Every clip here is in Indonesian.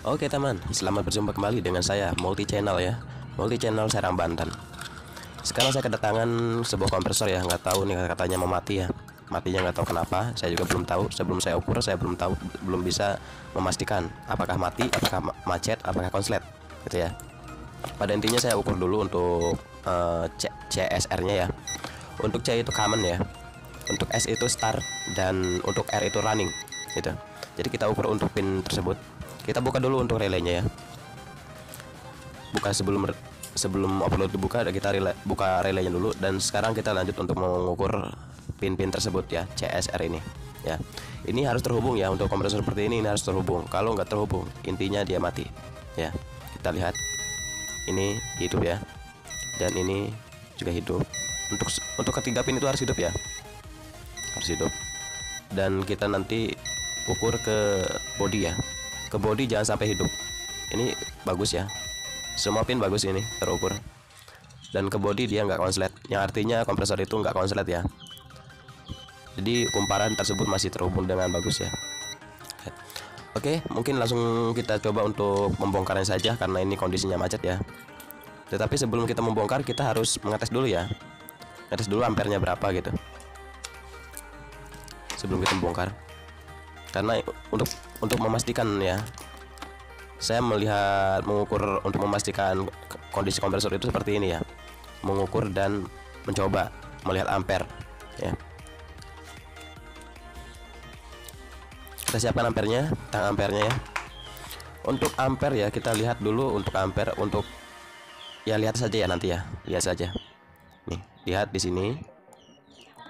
Oke teman, selamat berjumpa kembali dengan saya Multi Channel ya, Multi Channel Serang Banten. Sekarang saya kedatangan sebuah kompresor ya, nggak tahu nih katanya mau mati ya. Matinya nggak tahu kenapa, saya juga belum tahu. Sebelum saya ukur, saya belum tahu, belum bisa memastikan apakah mati, apakah macet, apakah konslet, gitu ya. Pada intinya saya ukur dulu untuk CSR-nya ya. Untuk C itu common ya, untuk S itu start, dan untuk R itu running, gitu. Jadi kita ukur untuk pin tersebut. Kita buka dulu untuk relaynya ya. Buka sebelum upload dibuka, kita buka relaynya dulu. Dan sekarang kita lanjut untuk mengukur pin-pin tersebut ya, CSR ini ya. Ini harus terhubung ya, untuk kompresor seperti ini harus terhubung. Kalau nggak terhubung, intinya dia mati ya. Kita lihat, ini hidup ya, dan ini juga hidup. Untuk ketiga pin itu harus hidup ya, harus hidup. Dan kita nanti ukur ke body ya, ke body jangan sampai hidup. Ini bagus ya, semua pin bagus ini terukur. Dan ke body dia nggak konslet, yang artinya kompresor itu nggak konslet ya. Jadi kumparan tersebut masih terhubung dengan bagus ya. Oke, mungkin langsung kita coba untuk membongkarnya saja karena ini kondisinya macet ya. Tetapi sebelum kita membongkar, kita harus mengetes dulu ya, ngetes dulu ampernya berapa gitu sebelum kita membongkar. Karena untuk memastikan ya, saya mengukur untuk memastikan kondisi kompresor itu seperti ini ya, mengukur dan mencoba melihat ampere ya. Kita siapkan ampernya, tang ampernya ya. Untuk ampere ya, kita lihat dulu untuk ampere. Untuk ya, lihat saja ya nanti ya, lihat saja nih, lihat di sini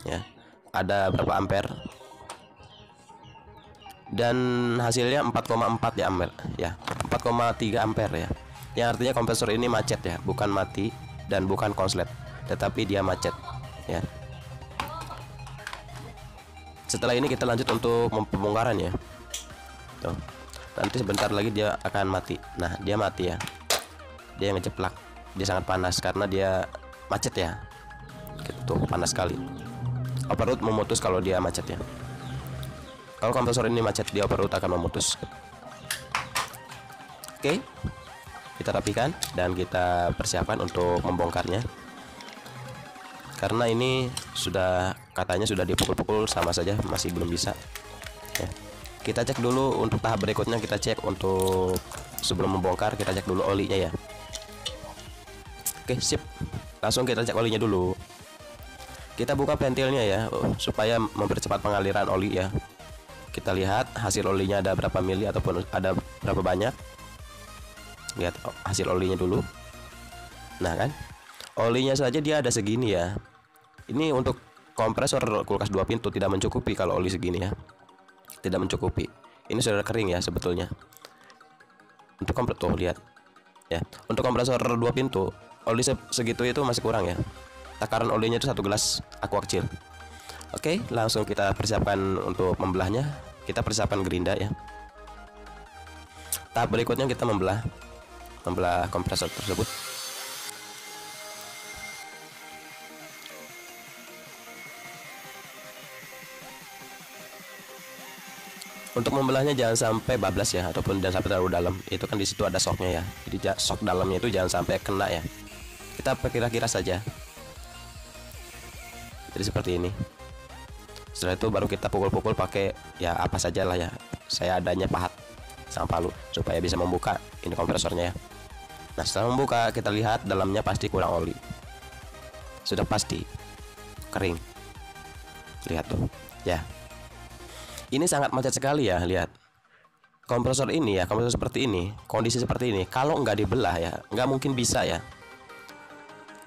ya, ada berapa ampere. Dan hasilnya 4,4 ya ampere ya, 4,3 ampere ya. Yang artinya kompresor ini macet ya, bukan mati dan bukan konslet, tetapi dia macet ya. Setelah ini kita lanjut untuk pembongkaran ya. Tuh, nanti sebentar lagi dia akan mati. Nah, dia mati ya, dia ngejeplak, dia sangat panas karena dia macet ya, gitu, panas sekali. Overload memutus kalau dia macet ya. Kalau kompresor ini macet, dia overload akan memutus. Oke, kita rapikan dan kita persiapkan untuk membongkarnya. Karena ini katanya sudah dipukul-pukul, sama saja masih belum bisa ya. Kita cek dulu untuk tahap berikutnya, kita cek untuk sebelum membongkar, kita cek dulu olinya ya. Oke, sip. Langsung kita cek olinya dulu. Kita buka ventilnya ya, supaya mempercepat pengaliran oli ya. Kita lihat hasil olinya ada berapa mili ataupun ada berapa banyak. Lihat hasil olinya dulu. Nah kan, olinya saja dia ada segini ya. Ini untuk kompresor kulkas 2 pintu tidak mencukupi kalau oli segini ya, tidak mencukupi. Ini sudah kering ya sebetulnya. Untuk kompresor, tuh lihat ya, untuk kompresor 2 pintu oli segitu itu masih kurang ya. Takaran olinya itu 1 gelas aqua kecil. Oke, langsung kita persiapkan untuk membelahnya. Kita persiapkan gerinda ya. Tahap berikutnya kita membelah kompresor tersebut. Untuk membelahnya jangan sampai bablas ya, ataupun jangan sampai terlalu dalam. Itu kan di situ ada shocknya ya. Jadi shock dalamnya itu jangan sampai kena ya. Kita kira-kira saja. Jadi seperti ini. Setelah itu baru kita pukul-pukul pakai ya apa saja lah ya. Saya adanya pahat sama palu supaya bisa membuka ini kompresornya ya. Nah, setelah membuka, kita lihat dalamnya pasti kurang oli. Sudah pasti kering. Lihat tuh ya. Ini sangat macet sekali ya, lihat. Kompresor ini ya, kompresor seperti ini, kondisi seperti ini, kalau nggak dibelah ya, nggak mungkin bisa ya.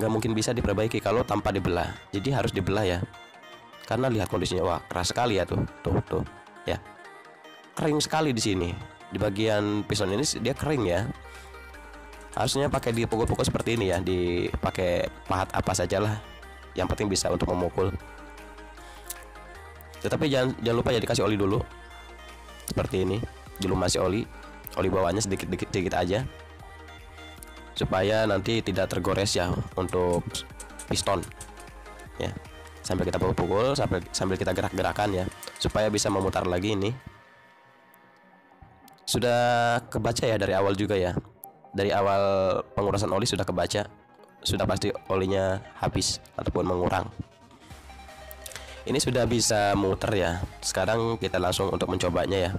Nggak mungkin bisa diperbaiki kalau tanpa dibelah. Jadi harus dibelah ya. Karena lihat kondisinya, wah keras sekali ya tuh ya. Kering sekali di sini. Di bagian piston ini dia kering ya. Harusnya pakai dipukul-pukul seperti ini ya, dipakai pahat apa sajalah. Yang penting bisa untuk memukul. Tetapi jangan lupa ya dikasih oli dulu. Seperti ini, dilumasi oli bawahnya sedikit aja. Supaya nanti tidak tergores ya untuk piston. Ya. Sambil kita pukul, sambil kita gerak-gerakan ya, supaya bisa memutar lagi ini. Sudah kebaca ya dari awal juga ya. Dari awal pengurasan oli sudah kebaca, sudah pasti olinya habis ataupun mengurang. Ini sudah bisa muter ya. Sekarang kita langsung untuk mencobanya ya.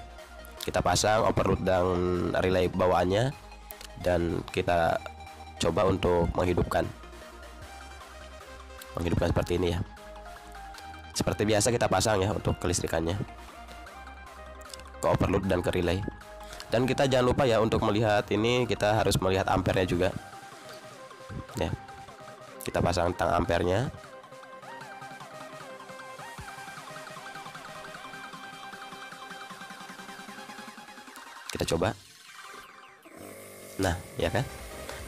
Kita pasang overload dan relay bawaannya dan kita coba untuk menghidupkan seperti ini ya. Seperti biasa kita pasang ya untuk kelistrikannya, ke overload dan ke relay. Dan kita jangan lupa ya untuk melihat ini, kita harus melihat ampernya juga ya. Kita pasang tang ampernya. Kita coba. Nah, ya kan?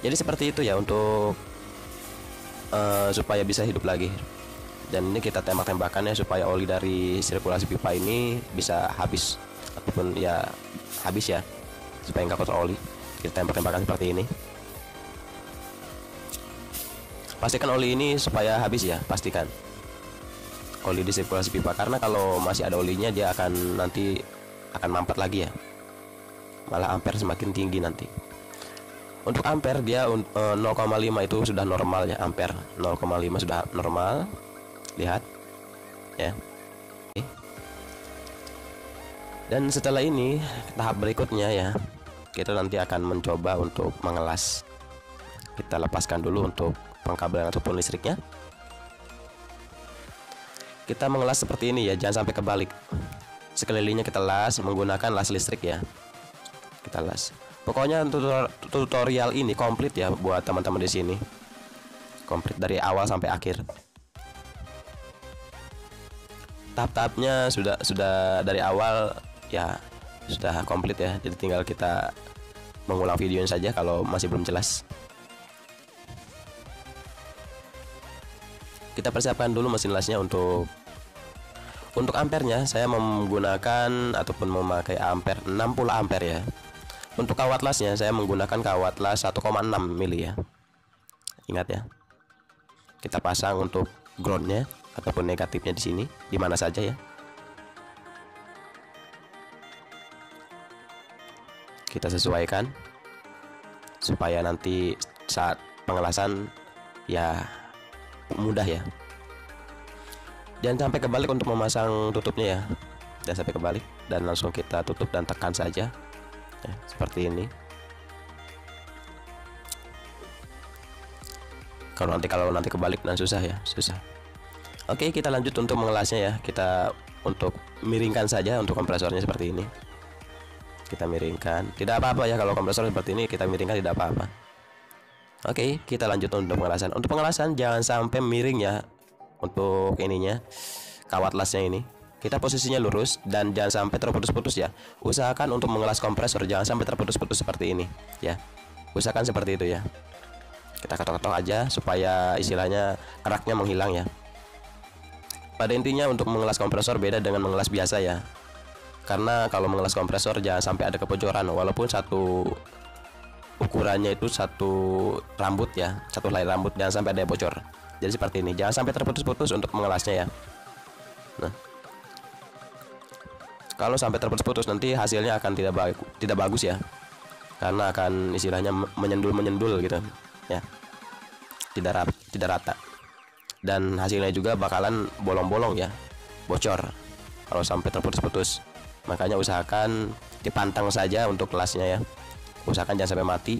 Jadi seperti itu ya untuk supaya bisa hidup lagi. Dan ini kita tembak-tembakannya supaya oli dari sirkulasi pipa ini bisa habis ataupun ya habis ya, supaya nggak kotor oli. Kita tembak-tembakan seperti ini. Pastikan oli ini supaya habis ya, pastikan oli di sirkulasi pipa, karena kalau masih ada olinya dia akan nanti akan mampet lagi ya, malah ampere semakin tinggi nanti. Untuk ampere dia 0,5 itu sudah normal ya, ampere 0,5 sudah normal. Lihat ya. Oke. Dan setelah ini tahap berikutnya ya, kita nanti akan mencoba untuk mengelas. Kita lepaskan dulu untuk pengkabelan ataupun listriknya. Kita mengelas seperti ini ya, jangan sampai kebalik. Sekelilingnya kita las menggunakan las listrik ya. Kita las. Pokoknya tutorial ini komplit ya buat teman-teman di sini. Komplit dari awal sampai akhir. Tahap-tahapnya sudah dari awal ya, sudah komplit ya. Jadi tinggal kita mengulang videonya saja kalau masih belum jelas. Kita persiapkan dulu mesin lasnya. Untuk ampernya saya menggunakan ataupun memakai ampere 60 ampere ya. Untuk kawat lasnya saya menggunakan kawat las 1,6 mili ya. Ingat ya. Kita pasang untuk groundnya ataupun negatifnya di sini, di mana saja ya. Kita sesuaikan supaya nanti saat pengelasan ya mudah ya. Jangan sampai kebalik untuk memasang tutupnya ya. Jangan sampai kebalik, dan langsung kita tutup dan tekan saja ya, seperti ini. Kalau nanti kebalik dan susah ya, susah. Oke, kita lanjut untuk mengelasnya ya. Kita untuk miringkan saja untuk kompresornya seperti ini. Kita miringkan, tidak apa-apa ya kalau kompresor seperti ini kita miringkan, tidak apa-apa. Oke, kita lanjut untuk pengelasan. Untuk pengelasan jangan sampai miring ya. Untuk ininya, kawat lasnya ini kita posisinya lurus dan jangan sampai terputus-putus ya. Usahakan untuk mengelas kompresor jangan sampai terputus-putus seperti ini ya. Usahakan seperti itu ya. Kita ketok-ketok aja supaya istilahnya keraknya menghilang ya. Pada intinya untuk mengelas kompresor beda dengan mengelas biasa ya. Karena kalau mengelas kompresor jangan sampai ada kebocoran, walaupun satu ukurannya itu satu rambut ya, satu helai rambut, jangan sampai ada yang bocor. Jadi seperti ini, jangan sampai terputus-putus untuk mengelasnya ya. Nah, kalau sampai terputus-putus nanti hasilnya akan tidak bagus ya, karena akan istilahnya menyendul gitu ya, tidak rata, dan hasilnya juga bakalan bolong-bolong ya, bocor kalau sampai terputus-putus. Makanya usahakan dipantang saja untuk kelasnya ya, usahakan jangan sampai mati.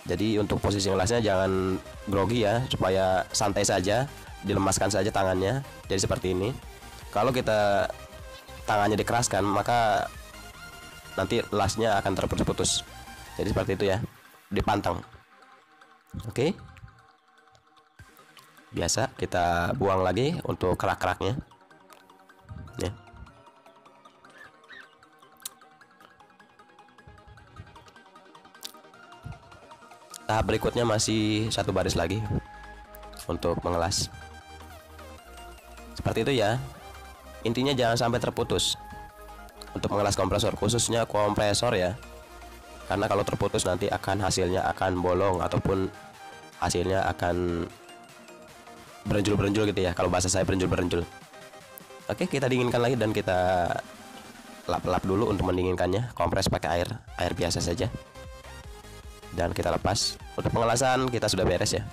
Jadi untuk posisi kelasnya jangan grogi ya, supaya santai saja, dilemaskan saja tangannya. Jadi seperti ini. Kalau kita tangannya dikeraskan maka nanti lasnya akan terputus-putus. Jadi seperti itu ya, dipantang. Oke. Biasa kita buang lagi untuk kerak-keraknya ya. Tahap berikutnya masih satu baris lagi untuk mengelas. Seperti itu ya. Intinya jangan sampai terputus untuk mengelas kompresor, khususnya kompresor ya. Karena kalau terputus nanti hasilnya akan bolong ataupun hasilnya akan berenjul-berenjul gitu ya. Kalau bahasa saya berenjul-berenjul. Oke, kita dinginkan lagi dan kita lap-lap dulu untuk mendinginkannya, kompres pakai air biasa saja. Dan kita lepas. Untuk pengelasan kita sudah beres ya.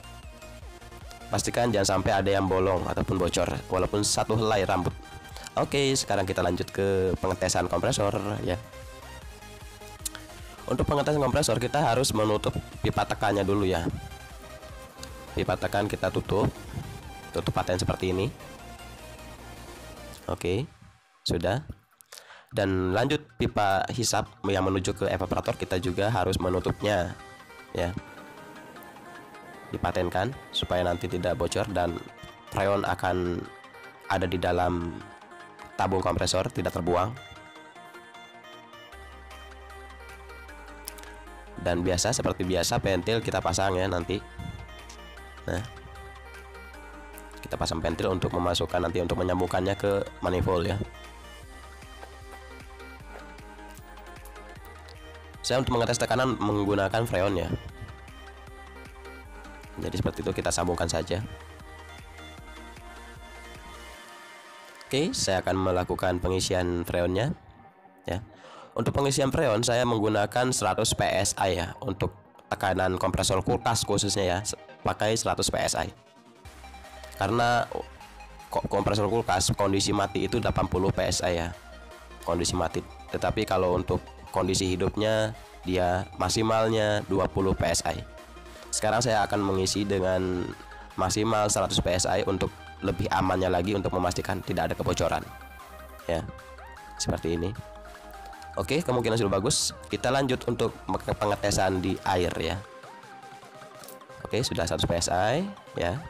Pastikan jangan sampai ada yang bolong ataupun bocor, walaupun satu helai rambut. Oke, sekarang kita lanjut ke pengetesan kompresor ya. Untuk pengetesan kompresor kita harus menutup pipa tekannya dulu ya. Pipa tekan kita tutup paten seperti ini. Oke, sudah. Dan lanjut pipa hisap yang menuju ke evaporator kita juga harus menutupnya ya. Dipatenkan supaya nanti tidak bocor dan freon akan ada di dalam tabung kompresor, tidak terbuang. Dan seperti biasa pentil kita pasang ya nanti. Nah, kita pasang pentil untuk memasukkan nanti untuk menyambungkannya ke manifold ya. Saya untuk mengetes tekanan menggunakan freon ya. Jadi seperti itu, kita sambungkan saja. Oke, saya akan melakukan pengisian freonnya ya. Untuk pengisian freon saya menggunakan 100 PSI ya. Untuk tekanan kompresor kulkas khususnya ya, pakai 100 PSI. Karena kompresor kulkas kondisi mati itu 80 PSI ya. Kondisi mati. Tetapi kalau untuk kondisi hidupnya dia maksimalnya 20 PSI. Sekarang saya akan mengisi dengan maksimal 100 PSI untuk lebih amannya lagi, untuk memastikan tidak ada kebocoran ya, seperti ini. Oke, kemungkinan sudah bagus. Kita lanjut untuk pengetesan di air ya. Oke, sudah 100 PSI ya,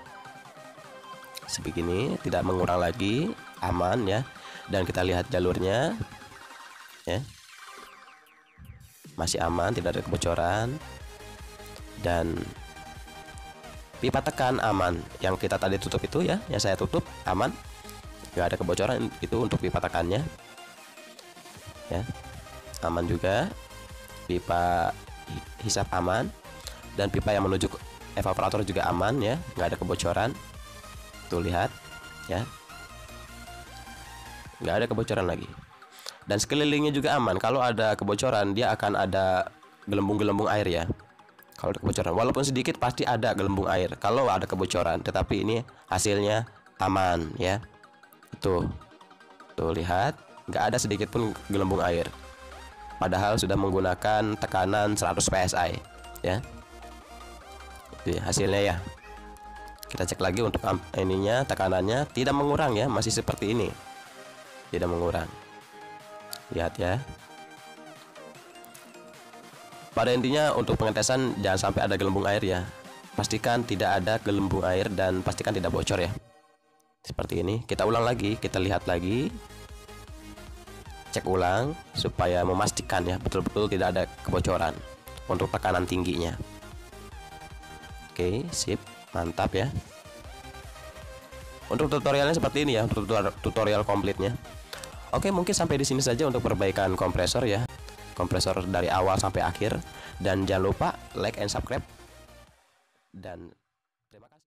sebegini, tidak mengurang lagi, aman ya. Dan kita lihat jalurnya ya, masih aman, tidak ada kebocoran. Dan pipa tekan aman, yang kita tadi tutup itu ya, yang saya tutup aman, nggak ada kebocoran. Itu untuk pipa tekannya ya, aman juga. Pipa hisap aman, dan pipa yang menuju ke evaporator juga aman ya, nggak ada kebocoran. Tuh lihat ya, nggak ada kebocoran lagi. Dan sekelilingnya juga aman. Kalau ada kebocoran dia akan ada gelembung-gelembung air ya. Kalau ada kebocoran, walaupun sedikit pasti ada gelembung air kalau ada kebocoran, tetapi ini hasilnya aman ya. Tuh lihat, nggak ada sedikit pun gelembung air, padahal sudah menggunakan tekanan 100 PSI ya. Itu hasilnya ya. Kita cek lagi untuk ininya, tekanannya tidak mengurang ya, masih seperti ini, tidak mengurang. Lihat ya. Pada intinya untuk pengetesan jangan sampai ada gelembung air ya. Pastikan tidak ada gelembung air dan pastikan tidak bocor ya. Seperti ini. Kita ulang lagi, kita lihat lagi. Cek ulang supaya memastikan ya betul-betul tidak ada kebocoran untuk tekanan tingginya. Oke, sip. Mantap ya. Untuk tutorialnya seperti ini ya, untuk tutorial komplitnya. Oke, mungkin sampai di sini saja untuk perbaikan kompresor ya. Kompresor dari awal sampai akhir. Dan jangan lupa like and subscribe. Dan terima kasih.